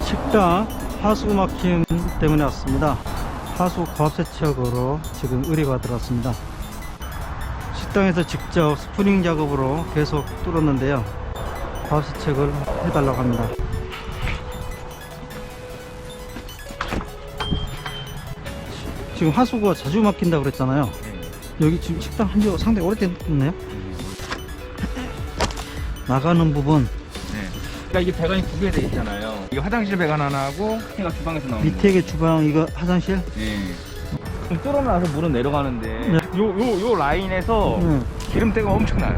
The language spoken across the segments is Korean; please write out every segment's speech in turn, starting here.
식당 하수 막힘 때문에 왔습니다. 하수 고압세척으로 지금 의뢰가 들어왔습니다. 식당에서 직접 스프링 작업으로 계속 뚫었는데요, 고압세척을 해달라고 합니다. 지금 하수가 자주 막힌다고 그랬잖아요. 여기 지금 식당 한지 상당히 오래됐네요. 나가는 부분 그러니까 이게 배관이 두 개 돼 있잖아요. 이게 화장실 배관 하나하고 밑에가 주방에서 나오는 밑에 게 주방, 이거 화장실. 좀 뚫어놔서 물은 내려가는데 요 라인에서 기름때가 엄청나요.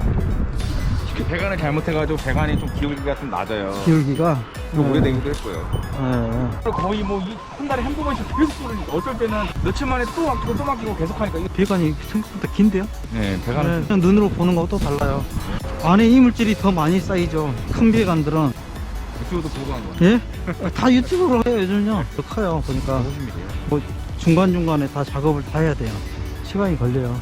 배관을 잘못해가지고 배관이 좀 기울기가 좀 낮아요. 기울기가 좀 오래되기도 했고요. 거의 뭐 한 달에 한두 번씩 계속 뚫으니까 어쩔 때는 며칠 만에 또 막히고 또 막히고 계속 하니까 이게 배관이 생각보다 긴데요? 네, 배관은 그냥 눈으로 보는 거하고 또 달라요. 안에 이물질이 더 많이 쌓이죠. 큰 배관들은. 유튜브도 보고 한 거예요. 예? 다 유튜브로 해요, 요즘요. 더 커요, 보니까. 뭐 중간중간에 다 작업을 다 해야 돼요. 시간이 걸려요.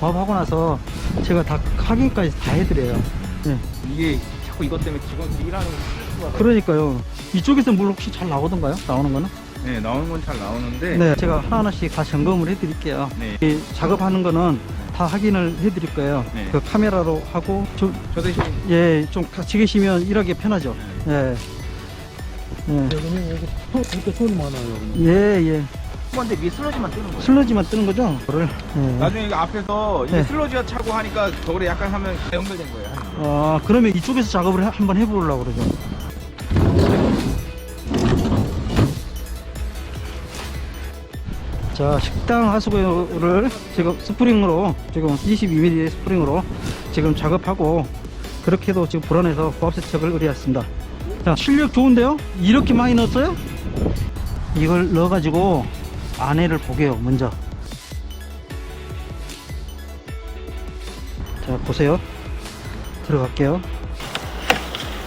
고압하고 나서 제가 다 확인까지 다 해드려요. 예. 이게 자꾸 이것 때문에 직원들이 일하는 게 스트레스가 그러니까요. 이쪽에서 물 혹시 잘 나오던가요? 나오는 거는? 네, 나오는 건 잘 나오는데 네, 제가 하나하나씩 다 점검을 해드릴게요. 네. 이 작업하는 거는 다 확인을 해드릴 거예요. 네. 그 카메라로 하고 좀, 저 대신 예, 좀 같이 계시면 일하기 편하죠. 예. 예. 여기는 이렇게 소리 많아요. 여기는. 예, 예. 한번데 위에 슬러지만 뜨는 거예요. 슬러지만 뜨는 거죠? 그거를. 예. 나중에 이거 앞에서 이게 네. 슬러지가 차고 하니까 저거를 약간 하면 연결된 거예요. 하는 거. 그러면 이쪽에서 작업을 한번 해보려고 그러죠. 자, 식당 하수구를 지금 스프링으로, 지금 22mm 스프링으로 지금 작업하고, 그렇게도 지금 불안해서 고압세척을 의뢰했습니다. 자, 실력 좋은데요? 이렇게 많이 넣었어요? 이걸 넣어가지고 안에를 보게요, 먼저. 자, 보세요. 들어갈게요.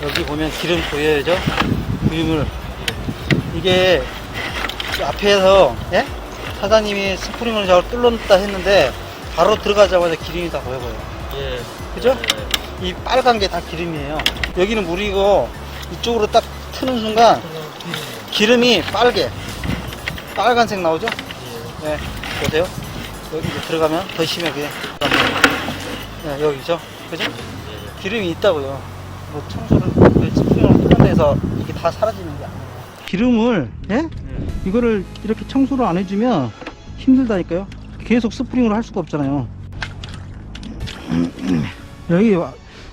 여기 보면 기름 보여야죠? 기름을. 이게 앞에서, 예? 사장님이 스프링을 잘 뚫었다 했는데 바로 들어가자마자 기름이 다 보여요. 예. 그죠? 이 빨간 게 다 기름이에요. 여기는 물이고 이쪽으로 딱 트는 순간 기름이 빨간색 나오죠? 네, 보세요. 여기 이제 들어가면 더 심하게. 네, 여기죠? 그죠? 기름이 있다고요. 뭐 청소를 스프링을 뚫는 데서 이게 다 사라지는 게 아니에요. 기름을, 예? 이거를 이렇게 청소를 안 해주면 힘들다니까요. 계속 스프링으로 할 수가 없잖아요. 여기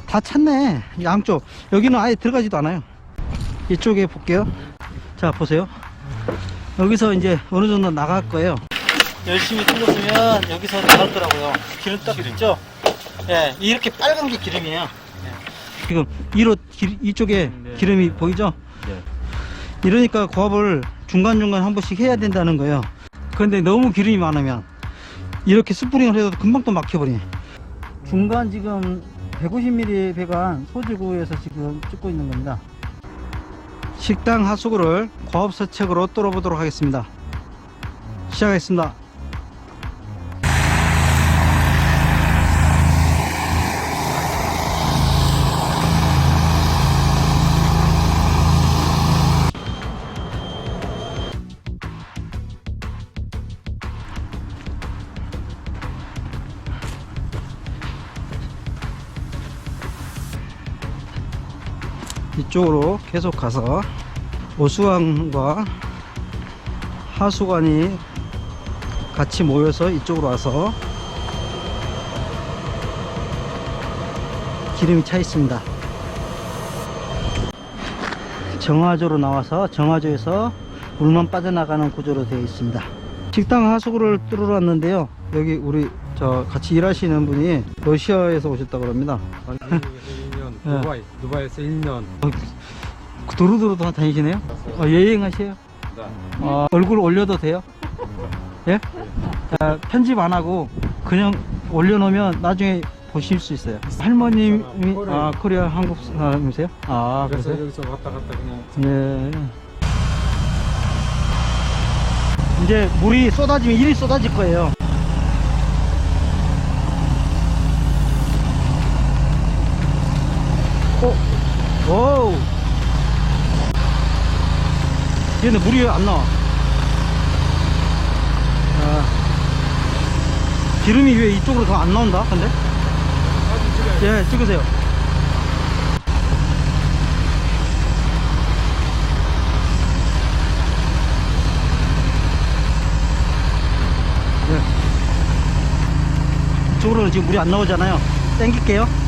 다 찼네, 양쪽. 여기는 아예 들어가지도 않아요. 이쪽에 볼게요. 자, 보세요. 여기서 이제 어느 정도 나갈 거예요. 열심히 뚫었으면 여기서 나왔더라고요. 기름 딱 있죠? 예, 이렇게 빨간 게 기름이에요. 예. 지금 이쪽에 기름이 보이죠? 네. 이러니까 고압을 중간중간 한 번씩 해야 된다는 거예요. 그런데 너무 기름이 많으면 이렇게 스프링을 해도 금방 또 막혀버리네. 중간 지금 150mm 배관 소지구에서 지금 찍고 있는 겁니다. 식당 하수구를 고압세척으로 뚫어보도록 하겠습니다. 시작하겠습니다. 이쪽으로 계속 가서 오수관과 하수관이 같이 모여서 이쪽으로 와서 기름이 차 있습니다. 정화조로 나와서 정화조에서 물만 빠져나가는 구조로 되어 있습니다. 식당 하수구를 뚫으러 왔는데요, 여기 우리 같이 일하시는 분이 러시아에서 오셨다고 합니다. 두바이에서 1년. 도로도로 다니시네요? 여행하세요? 얼굴 올려도 돼요? 예? 편집 안 하고 그냥 올려놓으면 나중에 보실 수 있어요. 할머님이 코리아 한국 사람이세요? 그래서 그러세요? 여기서 왔다 갔다 그냥. 예. 이제 물이 쏟아지면 일이 쏟아질 거예요. 오. 근데 물이 안 나와. 기름이 왜 이쪽으로 더 안 나온다, 근데? 예, 찍으세요. 예. 이쪽으로는 지금 물이 안 나오잖아요. 땡길게요.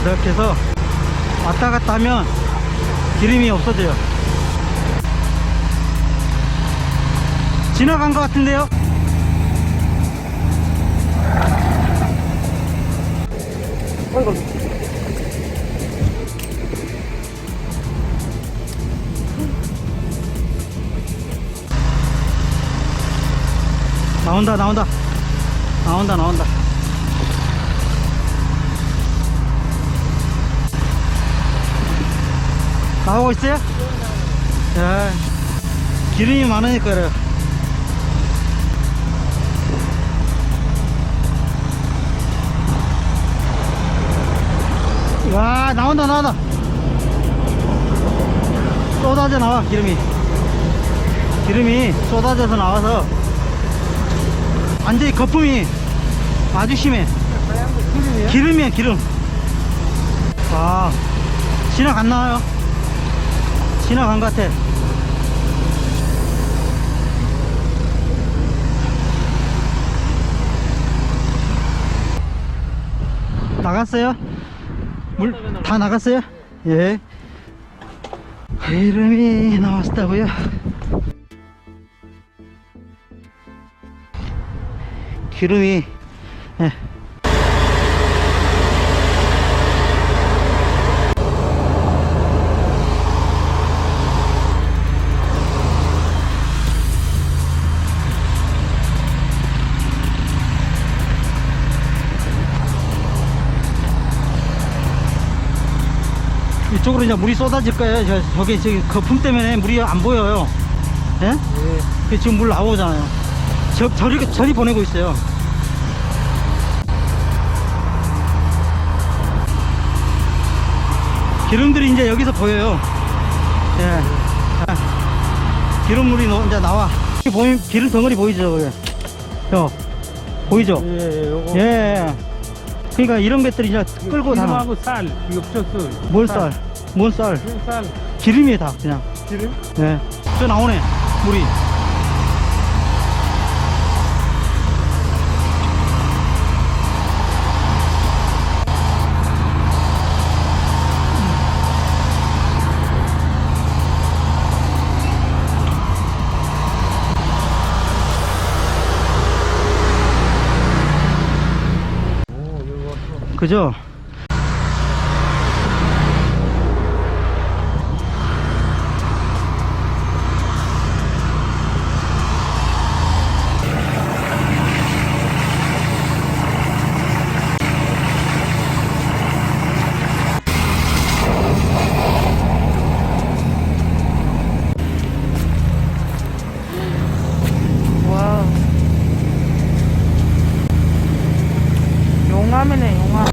이렇게 해서 왔다 갔다 하면 기름이 없어져요. 지나간 것 같은데요? 나온다 나온다 나온다 나온다. 나오고 있어요? 예. 기름이 많으니까 그래요. 와, 나온다 나온다. 쏟아져 나와. 기름이 쏟아져서 나와서 완전히 거품이 아주 심해. 기름이야 기름. 아, 지나간 나와요. 지나간 것 같아. 나갔어요? 물 다 나갔어요? 예. 기름이 나왔다고요? 기름이, 예. 이쪽으로 이제 물이 쏟아질 거예요. 저기 거품 때문에 물이 안 보여요. 예? 네. 지금 물 나오잖아요. 저리 보내고 있어요. 기름들이 이제 여기서 보여요. 예. 아, 기름물이 이제 나와. 보이면 기름 덩어리 보이죠? 보이죠? 예, 요거. 예. 그러니까 이런 것들이 이제 끌고 다. 기름하고 쌀, 이거 붙였어. 뭔 쌀? 뭔 쌀? 쌀. 기름이에요, 다 그냥. 기름? 예. 저 나오네, 물이. 그죠? 와우. 용암이네, 용암.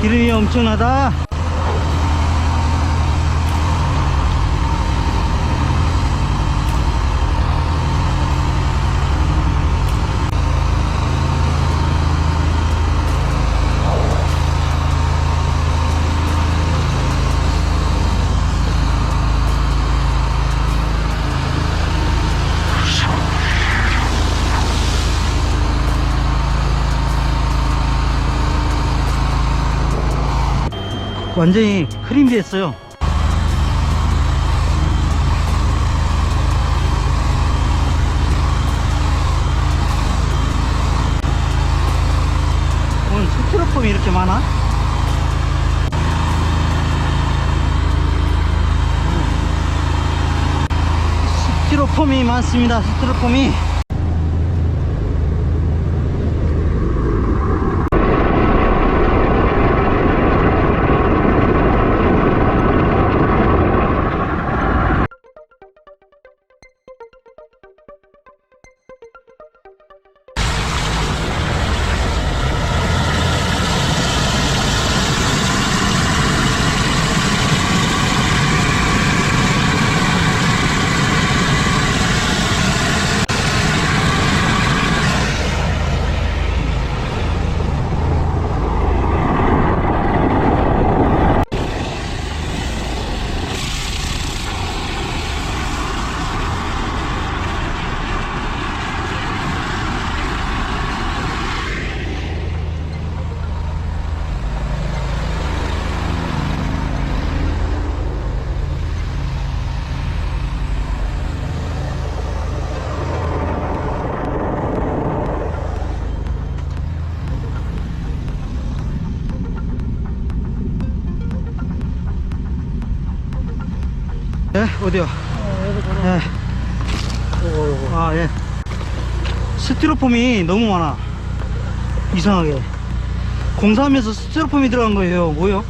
기름이 엄청나다. 완전히 크림이 됐어요. 오늘 스티로폼이 이렇게 많아? 스티로폼이 많습니다. 스티로폼이. 예, 어디요? 예. 아, 예. 스티로폼이 너무 많아. 이상하게. 공사하면서 스티로폼이 들어간 거예요. 뭐요?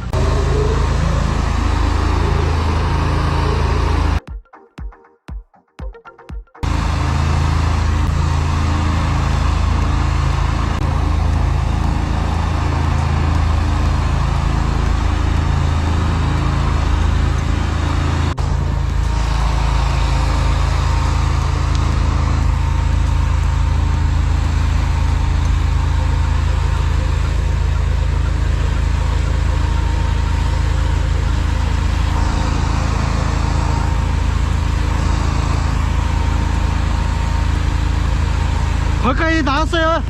거기까지 나갔어요.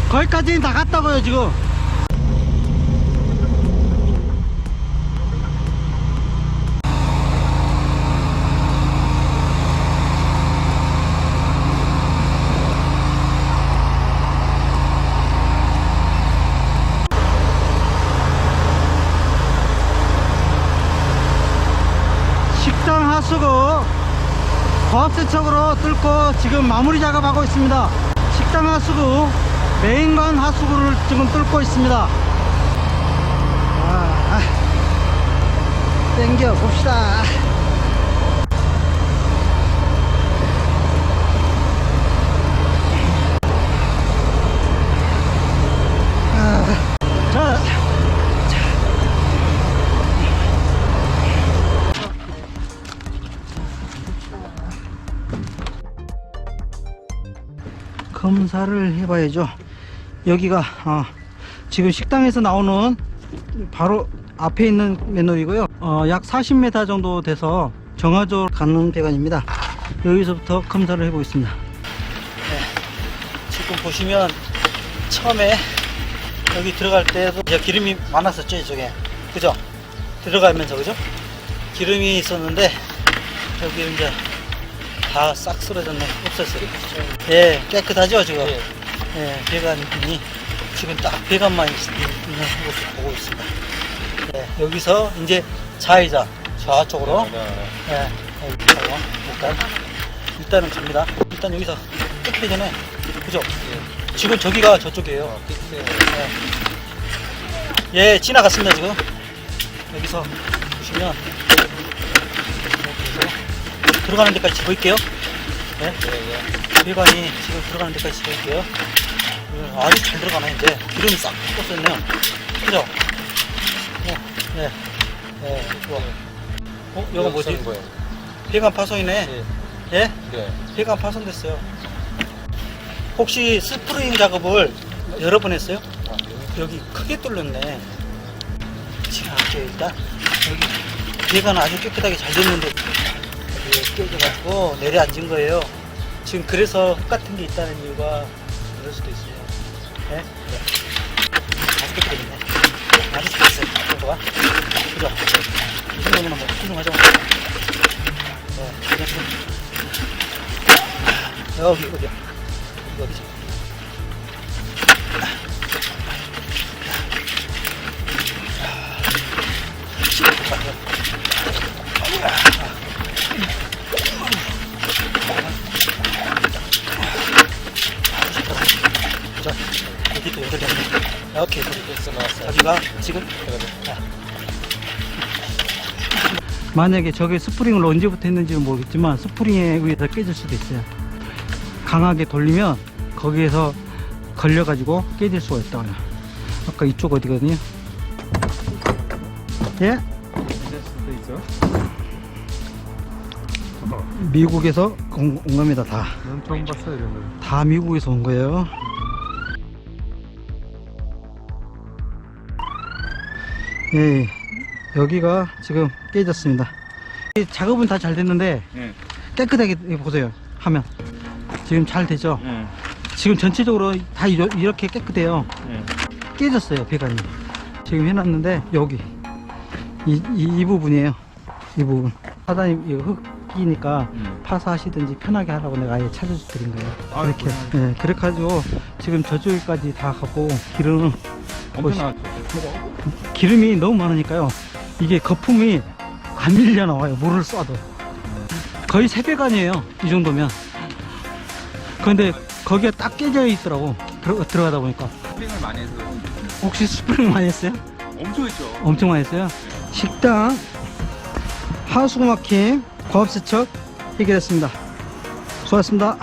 거기까지 나갔다고요 지금. 식당 하수구 고압세척으로 뚫고 지금 마무리 작업하고 있습니다. 식당 하수구, 메인관 하수구를 지금 뚫고 있습니다. 땡겨 봅시다. 자, 검사를 해봐야죠. 여기가 지금 식당에서 나오는 바로 앞에 있는 맨홀이고요. 약 40m 정도 돼서 정화조 가는 배관입니다. 여기서부터 검사를 해보겠습니다. 네, 지금 보시면 처음에 여기 들어갈 때도 이제 기름이 많았었죠. 이쪽에 그죠? 들어가면서 그죠? 기름이 있었는데 여기 이제 다 싹 쓰러졌네. 없었어요. 예, 깨끗하죠 지금. 예, 배관이 지금 딱 배관만 있는 모습 보고 있습니다. 예, 여기서 이제 좌회전 좌쪽으로. 예, 여기서 일단은 갑니다. 일단 여기서 끝기 전에 그죠? 지금 저기가 저쪽이에요. 예, 지나갔습니다 지금. 여기서 보시면 여기서 들어가는 데까지 집어볼게요. 네? 배관이 지금 들어가는 데까지 집어볼게요. 아주 잘 들어가네. 이제 기름이 싹 떴었네요. 그죠? 네. 좋아. 이거 뭐지? 배관 파손이네. 예? 네. 배관 파손됐어요. 혹시 스프링 작업을 여러 번 했어요? 여기 크게 뚫렸네. 지금 할게요, 일단. 여기 배관은 아주 깨끗하게 잘 됐는데, 여기 깨져가지고 내려앉은 거예요. 지금 그래서 흙 같은 게 있다는 이유가 그럴 수도 있어요. 네? 아주 깨끗했네. 아주 좋았어요. 이거 봐. 그죠? 이 정도면 뭐 훌륭하죠? 네, 여기, 어디야? 어디지? 자, 여기 또 연결되네. 오케이, 여기가 지금 만약에 저게 스프링을 언제부터 했는지는 모르겠지만 스프링에 의해서 깨질 수도 있어요. 강하게 돌리면 거기에서 걸려가지고 깨질 수가 있다고요. 아까 이쪽 어디거든요? 예? 수도 있어? 미국에서 온 겁니다. 난 처음 봤어요, 이런 거. 다 미국에서 온 거예요. 예, 여기가 지금 깨졌습니다. 이 작업은 다 잘 됐는데 네. 깨끗하게 보세요. 하면 지금 잘 되죠. 지금 전체적으로 다 이렇게 깨끗해요. 깨졌어요, 배관이. 지금 해놨는데 여기 이 부분이에요. 이 부분. 사장님 이거 흙이니까 파사하시든지 편하게 하라고 내가 아예 찾아서 드린 거예요. 아, 이렇게. 예, 그래가지고 지금 저쪽까지 다 가고 기름 엄청 나왔죠. 기름이 너무 많으니까요. 이게 거품이 안 밀려 나와요. 물을 쏴도. 거의 3배관이에요. 이 정도면. 그런데 거기가 딱 깨져 있더라고. 들어가다 보니까. 스프링을 많이 해서 혹시 스프링 많이 했어요? 엄청 했죠. 엄청 많이 했어요. 식당 하수구 막힘 고압 세척 해결했습니다. 수고하셨습니다.